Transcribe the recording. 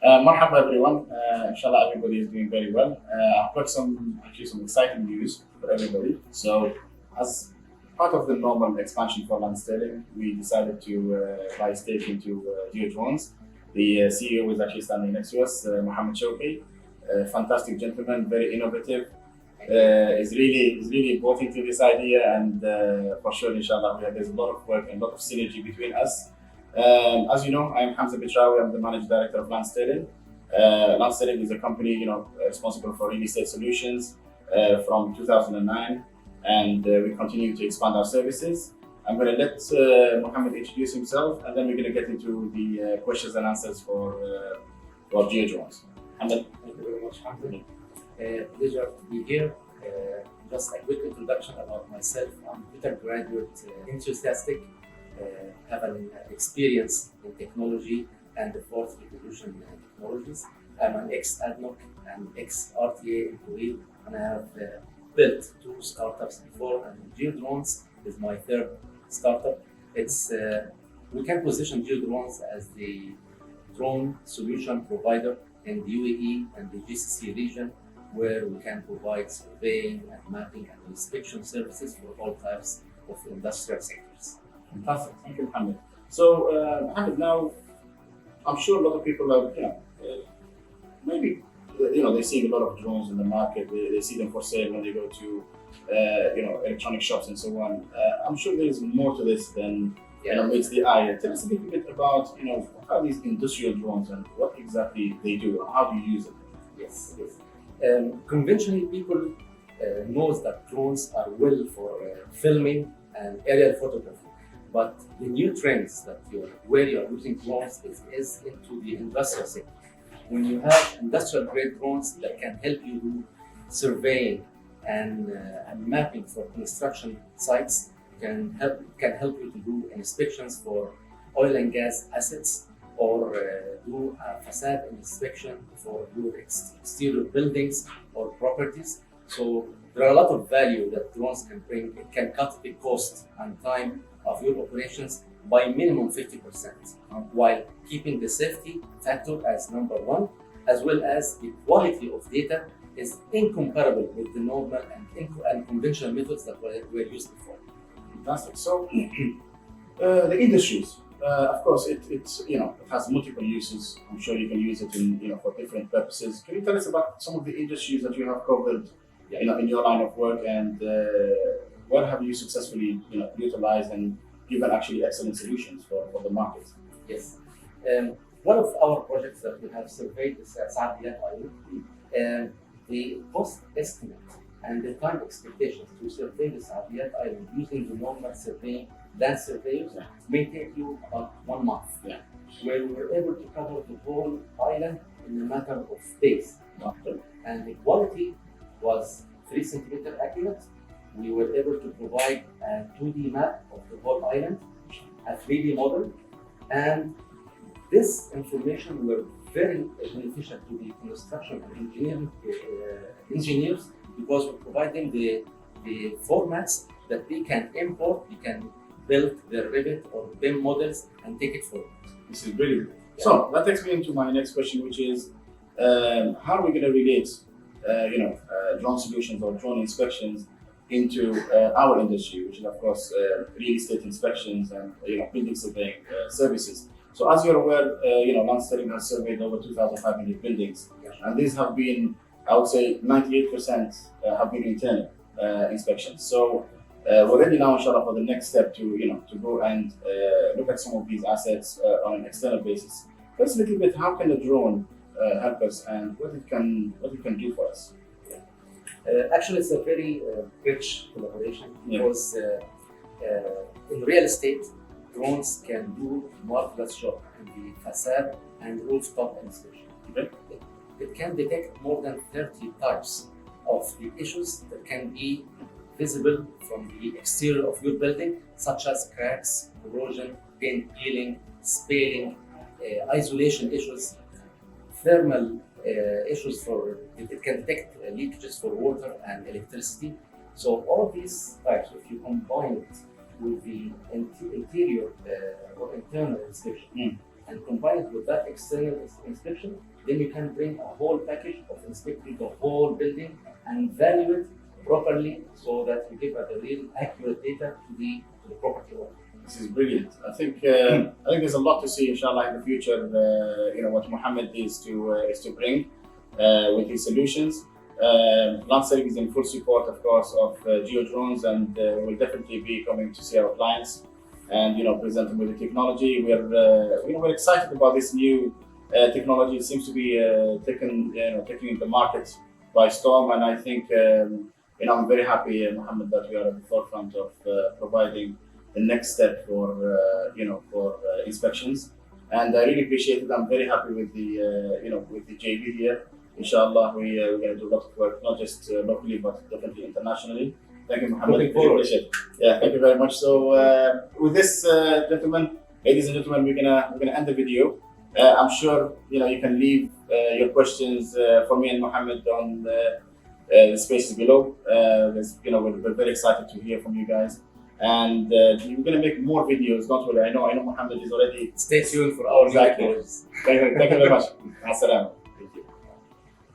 Marhaba everyone. Inshallah, everybody is doing very well. I've got some exciting news for everybody. So, as part of the normal expansion for land sterling, we decided to buy a stake into GeoDrones. The CEO is actually standing next to us, Mohamed Shawky. Fantastic gentleman, very innovative. Is really bought into this idea, and for sure, inshallah, there's a lot of work and a lot of synergy between us. As you know, I'm Hamza Betraoui. I'm the managing director of Land Sterling. Land Sterling is a company, responsible for real estate solutions from 2009, and we continue to expand our services. I'm going to let Mohamed introduce himself, and then we're going to get into the questions and answers for GeoDrones. Thank you very much, Hamza. Pleasure to be here. Just a quick introduction about myself. I'm a graduate, enthusiastic, have an experience in technology and the fourth revolution technologies. I'm an ex-ADNOC and ex-RTA employee, and I have built two startups before, and GeoDrones is my third startup. We can position GeoDrones as the drone solution provider in the UAE and the GCC region, where we can provide surveying and mapping and inspection services for all types of industrial sectors. Fantastic. Thank you, Mohamed. So, Mohamed, now I'm sure a lot of people are, maybe, they see a lot of drones in the market. They see them for sale when they go to, electronic shops and so on. I'm sure there is more to this than meets the eye. Tell us a little bit about, what are these industrial drones and what exactly they do? How do you use it? Yes. Conventionally, people knows that drones are well for filming and aerial photography. But the new trends where you're using drones is into the industrial sector. When you have industrial grade drones that can help you do surveying and mapping for construction sites, can help you to do inspections for oil and gas assets, or do a facade inspection for your exterior buildings or properties. So there are a lot of value that drones can bring. It can cut the cost and time of your operations by minimum 50%, while keeping the safety factor as number one, as well as the quality of data is incomparable with the normal and conventional methods that were used before. Fantastic. So, the industries, of course, it has multiple uses. I'm sure you can use it in for different purposes. Can you tell us about some of the industries that you have covered, in your line of work, and what have you successfully utilized and given actually excellent solutions for the market? Yes. One of our projects that we have surveyed is Saadiyat Island. The cost estimate and the time expectations to survey the Saadiyat Island using the normal land surveys may take you about 1 month. Where we were able to cover the whole island in a matter of days. And the quality was 3 centimeter accurate. We were able to provide a 2D map of the whole island, a 3D model, and this information were very beneficial to the construction and engineers, because we provide them the formats that they can import. They can build their Revit or BIM models and take it forward. This is brilliant. So that takes me into my next question, which is, how are we going to relate, drone solutions or drone inspections into our industry, which is of course real estate inspections and building surveying services. So as you're aware, Land Sterling has surveyed over 2,500 buildings, and these have been, I would say, 98% have been internal inspections. So we're ready now, inshallah, for the next step to go and look at some of these assets on an external basis. First, a little bit, how can the drone help us, and what it can do for us? Actually, it's a very rich collaboration, because in real estate, drones can do marvelous job in the facade and rooftop inspection. It can detect more than 30 types of the issues that can be visible from the exterior of your building, such as cracks, corrosion, paint peeling, spalling, isolation issues, thermal issues it can detect leakages for water and electricity. So all of these types, if you combine it with the interior or internal inspection and combine it with that external inspection, then you can bring a whole package of inspecting the whole building and value it properly so that you give the real accurate data to the property owner. This is brilliant. I think there's a lot to see, inshallah, in the future. What Mohamed is to bring with his solutions. Landscape is in full support, of course, of GeoDrones, and will definitely be coming to see our clients and present them with the technology. We're excited about this new technology. It seems to be taking the market by storm, and I think I'm very happy, Mohamed, that we are at the forefront of providing the next step for inspections. And I really appreciate it. I'm very happy with the JV here. Inshallah, we're going to do a lot of work, not just locally, but definitely internationally. Thank you, Mohamed. Looking forward. Yeah, thank you very much. So, with this, gentlemen, ladies and gentlemen, we're gonna end the video. I'm sure you can leave your questions for me and Mohamed on the spaces below. We're very excited to hear from you guys, and we're gonna make more videos. Don't worry. I know Mohamed is already. Stay tuned for our Exactly. videos. Thank you very much. Assalamu.